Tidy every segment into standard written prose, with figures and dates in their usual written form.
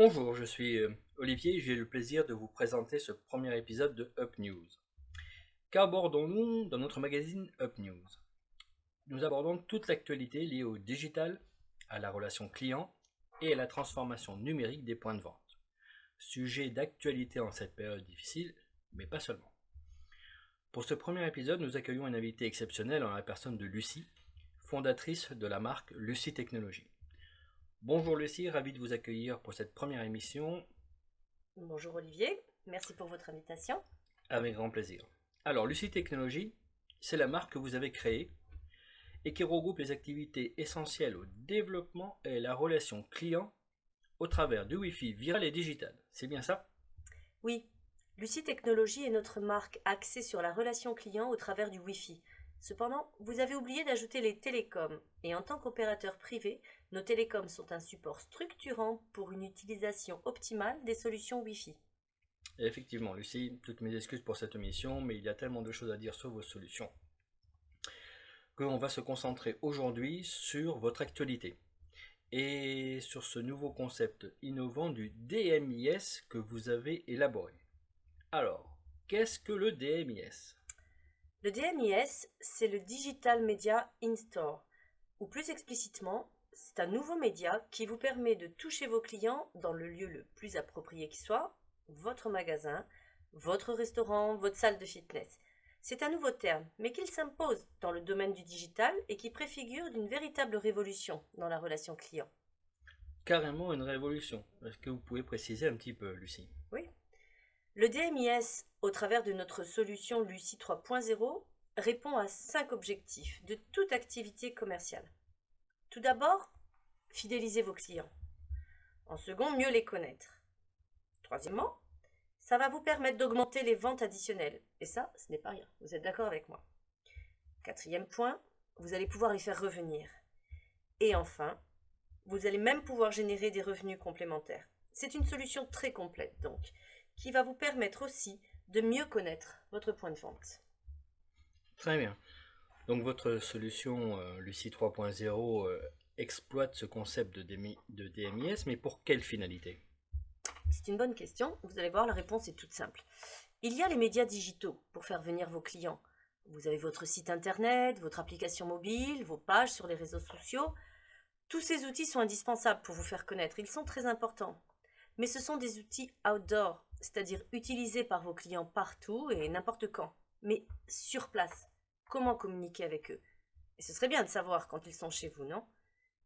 Bonjour, je suis Olivier et j'ai le plaisir de vous présenter ce premier épisode de Up News. Qu'abordons-nous dans notre magazine Up News? Nous abordons toute l'actualité liée au digital, à la relation client et à la transformation numérique des points de vente. Sujet d'actualité en cette période difficile, mais pas seulement. Pour ce premier épisode, nous accueillons un invité exceptionnel en la personne de Lucie, fondatrice de la marque Lucie Technologies. Bonjour Lucie, ravi de vous accueillir pour cette première émission. Bonjour Olivier, merci pour votre invitation. Avec grand plaisir. Alors, Lucie Technologies, c'est la marque que vous avez créée et qui regroupe les activités essentielles au développement et la relation client au travers du Wi-Fi viral et digital. C'est bien ça? Oui, Lucie Technologies est notre marque axée sur la relation client au travers du Wi-Fi. Cependant, vous avez oublié d'ajouter les télécoms, et en tant qu'opérateur privé, nos télécoms sont un support structurant pour une utilisation optimale des solutions Wi-Fi. Et effectivement, Lucie, toutes mes excuses pour cette omission, mais il y a tellement de choses à dire sur vos solutions qu'on va se concentrer aujourd'hui sur votre actualité et sur ce nouveau concept innovant du DMIS que vous avez élaboré. Alors, qu'est-ce que le DMIS? Le DMIS, c'est le Digital Media In-Store, ou plus explicitement, c'est un nouveau média qui vous permet de toucher vos clients dans le lieu le plus approprié qui soit, votre magasin, votre restaurant, votre salle de fitness. C'est un nouveau terme, mais qu'il s'impose dans le domaine du digital et qui préfigure d'une véritable révolution dans la relation client. Carrément une révolution. Est-ce que vous pouvez préciser un petit peu, Lucie? Oui. Le DMIS, au travers de notre solution Lucie 3.0, répond à 5 objectifs de toute activité commerciale. Tout d'abord, fidéliser vos clients. En second, mieux les connaître. Troisièmement, ça va vous permettre d'augmenter les ventes additionnelles. Et ça, ce n'est pas rien. Vous êtes d'accord avec moi? Quatrième point, vous allez pouvoir les faire revenir. Et enfin, vous allez même pouvoir générer des revenus complémentaires. C'est une solution très complète donc, qui va vous permettre aussi de mieux connaître votre point de vente. Très bien. Donc votre solution Lucie 3.0 exploite ce concept de DMIS, mais pour quelle finalité? C'est une bonne question. Vous allez voir, la réponse est toute simple. Il y a les médias digitaux pour faire venir vos clients. Vous avez votre site internet, votre application mobile, vos pages sur les réseaux sociaux. Tous ces outils sont indispensables pour vous faire connaître. Ils sont très importants. Mais ce sont des outils outdoor, c'est-à-dire utilisés par vos clients partout et n'importe quand. Mais sur place, comment communiquer avec eux? Et ce serait bien de savoir quand ils sont chez vous, non?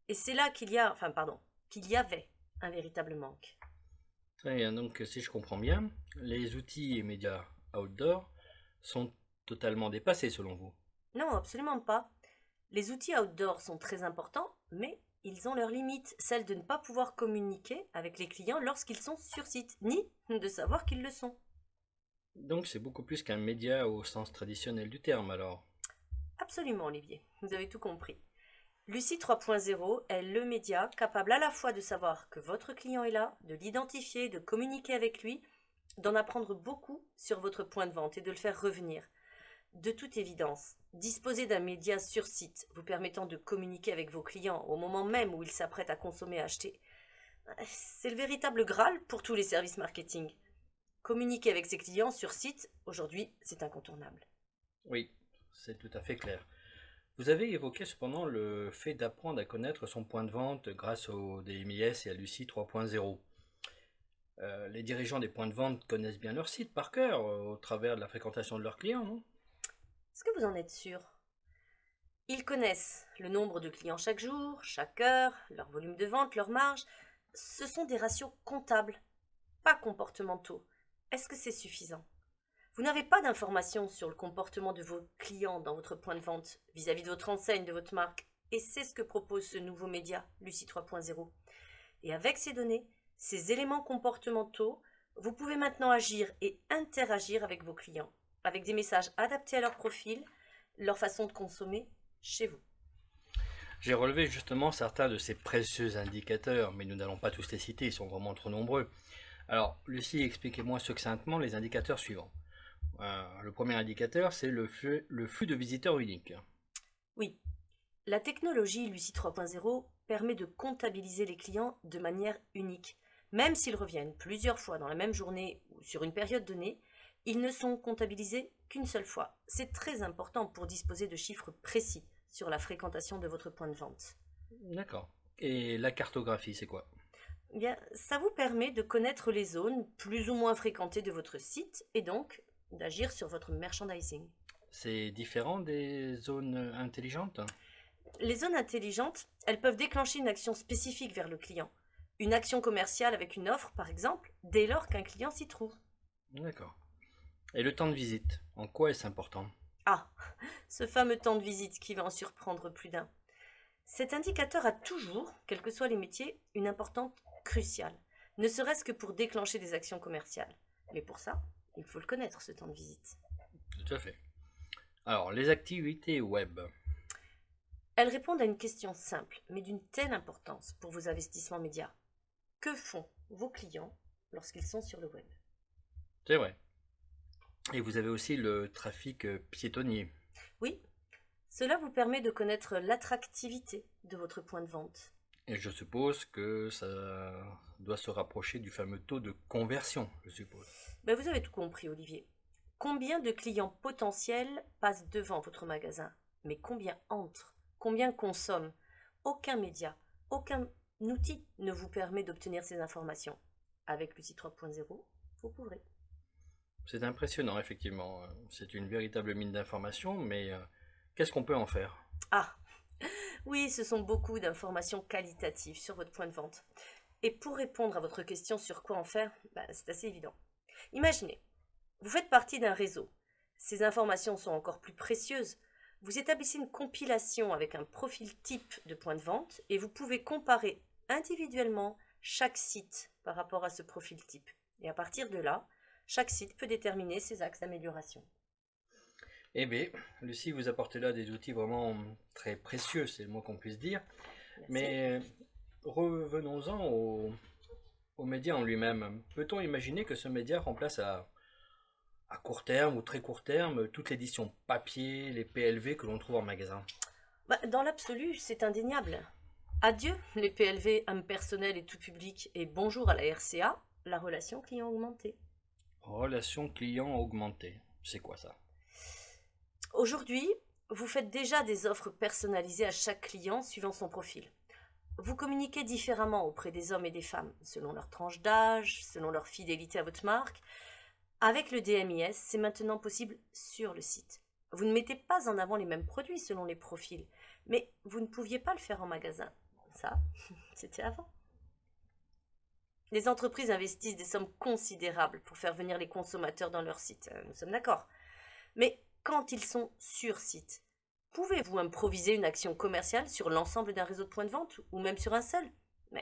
Et c'est là qu'il y avait un véritable manque. Très bien, donc si je comprends bien, les outils et médias outdoor sont totalement dépassés selon vous. Non, absolument pas. Les outils outdoor sont très importants, mais ils ont leurs limites, celle de ne pas pouvoir communiquer avec les clients lorsqu'ils sont sur site, ni de savoir qu'ils le sont. Donc c'est beaucoup plus qu'un média au sens traditionnel du terme alors. Absolument, Olivier, vous avez tout compris. Lucie 3.0 est le média capable à la fois de savoir que votre client est là, de l'identifier, de communiquer avec lui, d'en apprendre beaucoup sur votre point de vente et de le faire revenir. De toute évidence, disposer d'un média sur site vous permettant de communiquer avec vos clients au moment même où ils s'apprêtent à consommer et acheter, c'est le véritable Graal pour tous les services marketing. Communiquer avec ses clients sur site, aujourd'hui, c'est incontournable. Oui, c'est tout à fait clair. Vous avez évoqué cependant le fait d'apprendre à connaître son point de vente grâce au DMIS et à Lucie 3.0. Les dirigeants des points de vente connaissent bien leur site par cœur au travers de la fréquentation de leurs clients, non? Est-ce que vous en êtes sûr? Ils connaissent le nombre de clients chaque jour, chaque heure, leur volume de vente, leur marge. Ce sont des ratios comptables, pas comportementaux. Est-ce que c'est suffisant? Vous n'avez pas d'informations sur le comportement de vos clients dans votre point de vente vis-à-vis de votre enseigne, de votre marque. Et c'est ce que propose ce nouveau média, Lucie 3.0. Et avec ces données, ces éléments comportementaux, vous pouvez maintenant agir et interagir avec vos clients, avec des messages adaptés à leur profil, leur façon de consommer chez vous. J'ai relevé justement certains de ces précieux indicateurs, mais nous n'allons pas tous les citer, ils sont vraiment trop nombreux. Alors, Lucie, expliquez-moi succinctement les indicateurs suivants. Le premier indicateur, c'est le flux de visiteurs uniques. Oui, la technologie Lucie 3.0 permet de comptabiliser les clients de manière unique, Même s'ils reviennent plusieurs fois dans la même journée ou sur une période donnée, ils ne sont comptabilisés qu'une seule fois. C'est très important pour disposer de chiffres précis sur la fréquentation de votre point de vente. D'accord. Et la cartographie, c'est quoi? Eh bien, ça vous permet de connaître les zones plus ou moins fréquentées de votre site et donc d'agir sur votre merchandising. C'est différent des zones intelligentes? Les zones intelligentes, elles peuvent déclencher une action spécifique vers le client. Une action commerciale avec une offre, par exemple, dès lors qu'un client s'y trouve. D'accord. Et le temps de visite, en quoi est-ce important? Ah, ce fameux temps de visite qui va en surprendre plus d'un. Cet indicateur a toujours, quels que soient les métiers, une importance cruciale, ne serait-ce que pour déclencher des actions commerciales. Mais pour ça, il faut le connaître, ce temps de visite. Tout à fait. Alors, les activités web. Elles répondent à une question simple, mais d'une telle importance pour vos investissements médias. Que font vos clients lorsqu'ils sont sur le web? C'est vrai. Et vous avez aussi le trafic piétonnier. Oui, cela vous permet de connaître l'attractivité de votre point de vente. Et je suppose que ça doit se rapprocher du fameux taux de conversion, je suppose. Ben, vous avez tout compris, Olivier. Combien de clients potentiels passent devant votre magasin? Mais combien entrent? Combien consomment? Aucun média, aucun outil ne vous permet d'obtenir ces informations. Avec l'outil 3.0, vous pourrez. C'est impressionnant, effectivement. C'est une véritable mine d'informations, mais qu'est-ce qu'on peut en faire? Ah, oui, ce sont beaucoup d'informations qualitatives sur votre point de vente. Et pour répondre à votre question sur quoi en faire, c'est assez évident. Imaginez, vous faites partie d'un réseau. Ces informations sont encore plus précieuses. Vous établissez une compilation avec un profil type de point de vente et vous pouvez comparer individuellement chaque site par rapport à ce profil type. Et à partir de là, chaque site peut déterminer ses axes d'amélioration. Eh bien, Lucie, vous apportez là des outils vraiment très précieux, c'est le mot qu'on puisse dire. Merci. Mais revenons-en au média en lui-même. Peut-on imaginer que ce média remplace à court terme ou très court terme toute l'édition papier, les PLV que l'on trouve en magasin? Dans l'absolu, c'est indéniable. Adieu les PLV âme personnelle et tout public et bonjour à la RCA, la relation client augmentée. Relation client augmentée, c'est quoi ça? Aujourd'hui, vous faites déjà des offres personnalisées à chaque client suivant son profil. Vous communiquez différemment auprès des hommes et des femmes, selon leur tranche d'âge, selon leur fidélité à votre marque. Avec le DMIS, c'est maintenant possible sur le site. Vous ne mettez pas en avant les mêmes produits selon les profils, mais vous ne pouviez pas le faire en magasin. Ça, c'était avant. Les entreprises investissent des sommes considérables pour faire venir les consommateurs dans leur site, nous sommes d'accord. Mais quand ils sont sur site, pouvez-vous improviser une action commerciale sur l'ensemble d'un réseau de points de vente ou même sur un seul?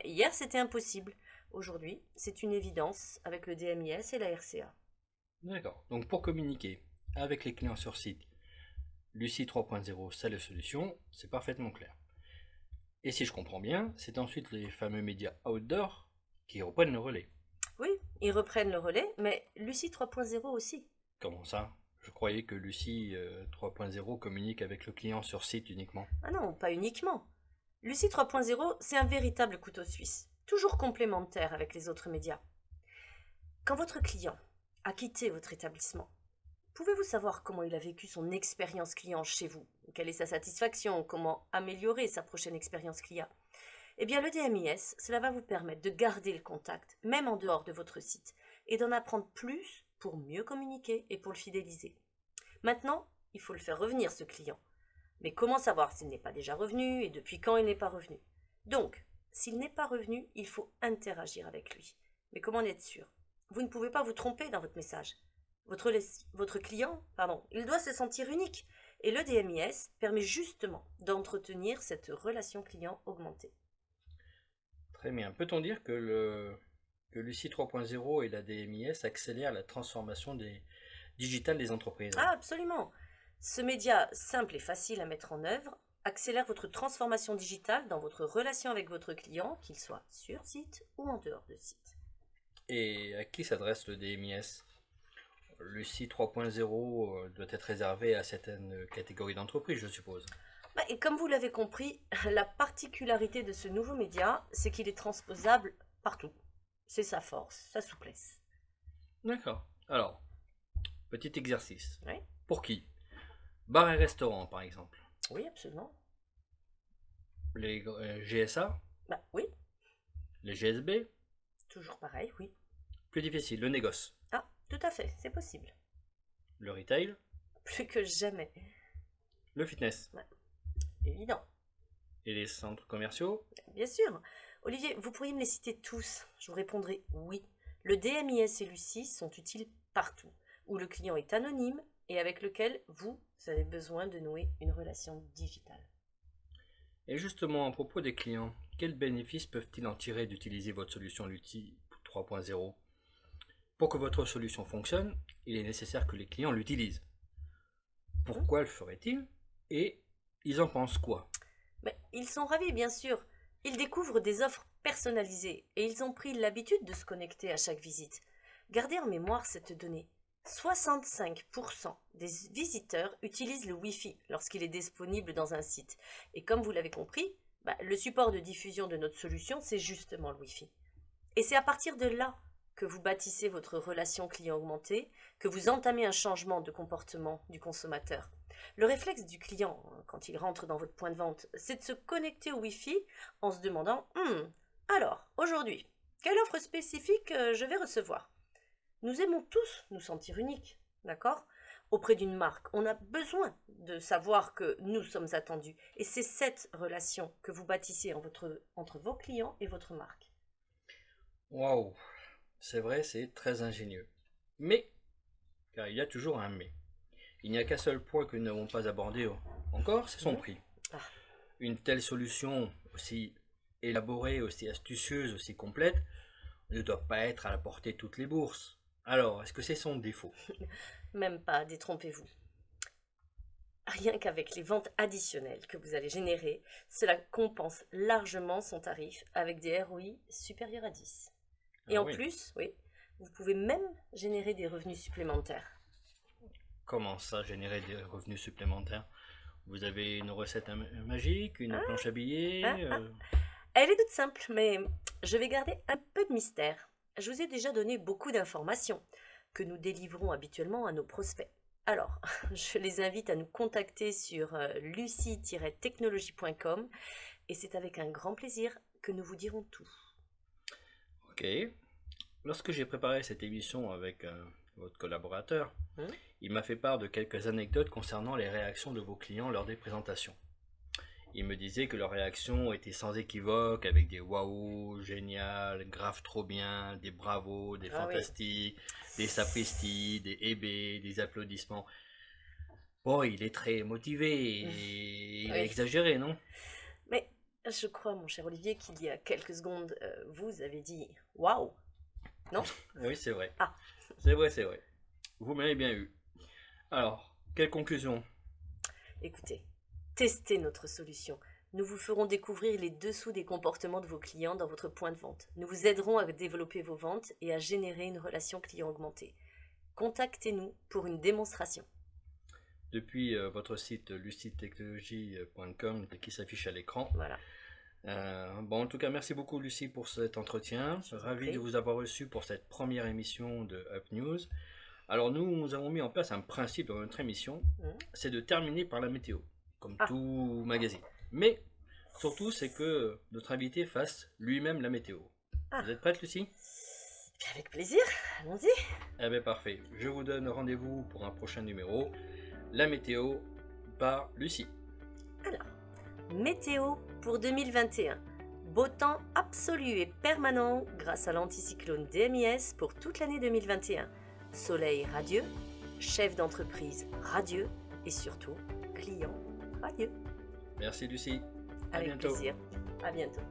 Hier, c'était impossible. Aujourd'hui, c'est une évidence avec le DMIS et la RCA. D'accord. Donc pour communiquer avec les clients sur site, Lucie 3.0, c'est la solution, c'est parfaitement clair. Et si je comprends bien, c'est ensuite les fameux médias outdoor qui reprennent le relais. Oui, ils reprennent le relais, mais Lucie 3.0 aussi. Comment ça? Je croyais que Lucie 3.0 communique avec le client sur site uniquement. Ah non, pas uniquement. Lucie 3.0, c'est un véritable couteau suisse, toujours complémentaire avec les autres médias. Quand votre client a quitté votre établissement, pouvez-vous savoir comment il a vécu son expérience client chez vous? Quelle est sa satisfaction? Comment améliorer sa prochaine expérience client? Eh bien, le DMIS, cela va vous permettre de garder le contact, même en dehors de votre site, et d'en apprendre plus pour mieux communiquer et pour le fidéliser. Maintenant, il faut le faire revenir, ce client. Mais comment savoir s'il n'est pas déjà revenu et depuis quand il n'est pas revenu? Donc, s'il n'est pas revenu, il faut interagir avec lui. Mais comment en être sûr? Vous ne pouvez pas vous tromper dans votre message. Votre client, il doit se sentir unique. Et le DMIS permet justement d'entretenir cette relation client augmentée. Très bien. Peut-on dire que Lucie 3.0 et la DMIS accélèrent la transformation digitale des entreprises? Ah, absolument. Ce média simple et facile à mettre en œuvre accélère votre transformation digitale dans votre relation avec votre client, qu'il soit sur site ou en dehors de site. Et à qui s'adresse le DMIS? Lucie 3.0 doit être réservé à certaines catégories d'entreprises, je suppose. Et comme vous l'avez compris, la particularité de ce nouveau média, c'est qu'il est transposable partout. C'est sa force, sa souplesse. D'accord. Alors, petit exercice. Oui. Pour qui? Bar et restaurant, par exemple. Oui, absolument. Les GSA, Bah oui, les GSB. toujours pareil, oui. Plus difficile, le négoce. Ah, tout à fait, c'est possible. Le retail, Plus que jamais. le fitness. Évident. Et les centres commerciaux. Bien sûr. Olivier, vous pourriez me les citer tous. Je vous répondrai oui. Le DMIS et Lucie sont utiles partout, où le client est anonyme et avec lequel vous avez besoin de nouer une relation digitale. Et justement, à propos des clients, quels bénéfices peuvent-ils en tirer d'utiliser votre solution Lucie 3.0? Pour que votre solution fonctionne, il est nécessaire que les clients l'utilisent. Pourquoi le feraient-ils? Et ils en pensent quoi? Mais ils sont ravis, bien sûr. Ils découvrent des offres personnalisées et ils ont pris l'habitude de se connecter à chaque visite. Gardez en mémoire cette donnée. 65% des visiteurs utilisent le Wi-Fi lorsqu'il est disponible dans un site. Et comme vous l'avez compris, le support de diffusion de notre solution, c'est justement le Wi-Fi. Et c'est à partir de là que vous bâtissez votre relation client augmentée, que vous entamez un changement de comportement du consommateur. Le réflexe du client, quand il rentre dans votre point de vente, c'est de se connecter au Wi-Fi en se demandant alors, aujourd'hui, quelle offre spécifique je vais recevoir? Nous aimons tous nous sentir uniques, d'accord? Auprès d'une marque, on a besoin de savoir que nous sommes attendus. Et c'est cette relation que vous bâtissez entre vos clients et votre marque. Waouh, c'est vrai, c'est très ingénieux. Mais, car il y a toujours un mais. Il n'y a qu'un seul point que nous n'avons pas abordé encore, c'est son prix. Ah. Une telle solution aussi élaborée, aussi astucieuse, aussi complète, ne doit pas être à la portée de toutes les bourses. Alors, est-ce que c'est son défaut? Même pas, détrompez-vous. Rien qu'avec les ventes additionnelles que vous allez générer, cela compense largement son tarif avec des ROI supérieurs à 10. Et en plus, oui, vous pouvez même générer des revenus supplémentaires. Comment ça, générer des revenus supplémentaires? Vous avez une recette magique, une planche à billets Elle est toute simple, mais je vais garder un peu de mystère. Je vous ai déjà donné beaucoup d'informations que nous délivrons habituellement à nos prospects. Alors, je les invite à nous contacter sur lucie-technologie.com et c'est avec un grand plaisir que nous vous dirons tout. Ok. Lorsque j'ai préparé cette émission avec votre collaborateur, il m'a fait part de quelques anecdotes concernant les réactions de vos clients lors des présentations. Il me disait que leurs réactions étaient sans équivoque, avec des waouh, génial, grave trop bien, des bravos, des fantastiques, des sapristis, des hébés, des applaudissements. Bon, il est très motivé et il a exagéré, non? Mais je crois, mon cher Olivier, qu'il y a quelques secondes, vous avez dit waouh, non? Oui, c'est vrai. Ah. C'est vrai, c'est vrai. Vous m'avez bien eu. Alors, quelle conclusion? Écoutez, testez notre solution. Nous vous ferons découvrir les dessous des comportements de vos clients dans votre point de vente. Nous vous aiderons à développer vos ventes et à générer une relation client augmentée. Contactez-nous pour une démonstration. Depuis votre site lucie-technologie.com qui s'affiche à l'écran. Voilà. Bon, en tout cas, merci beaucoup Lucie pour cet entretien. Ravi de vous avoir reçu pour cette première émission de Up News. Alors nous avons mis en place un principe dans notre émission, c'est de terminer par la météo, comme tout magazine. Mais surtout, c'est que notre invité fasse lui-même la météo. Vous êtes prête, Lucie? Avec plaisir, allons-y. Eh bien parfait, je vous donne rendez-vous pour un prochain numéro, la météo par Lucie. Alors, météo pour 2021. Beau temps absolu et permanent grâce à l'anticyclone DMIS pour toute l'année 2021. Soleil radieux, chef d'entreprise radieux et surtout client radieux. Merci Lucie. Avec bientôt. plaisir. À bientôt.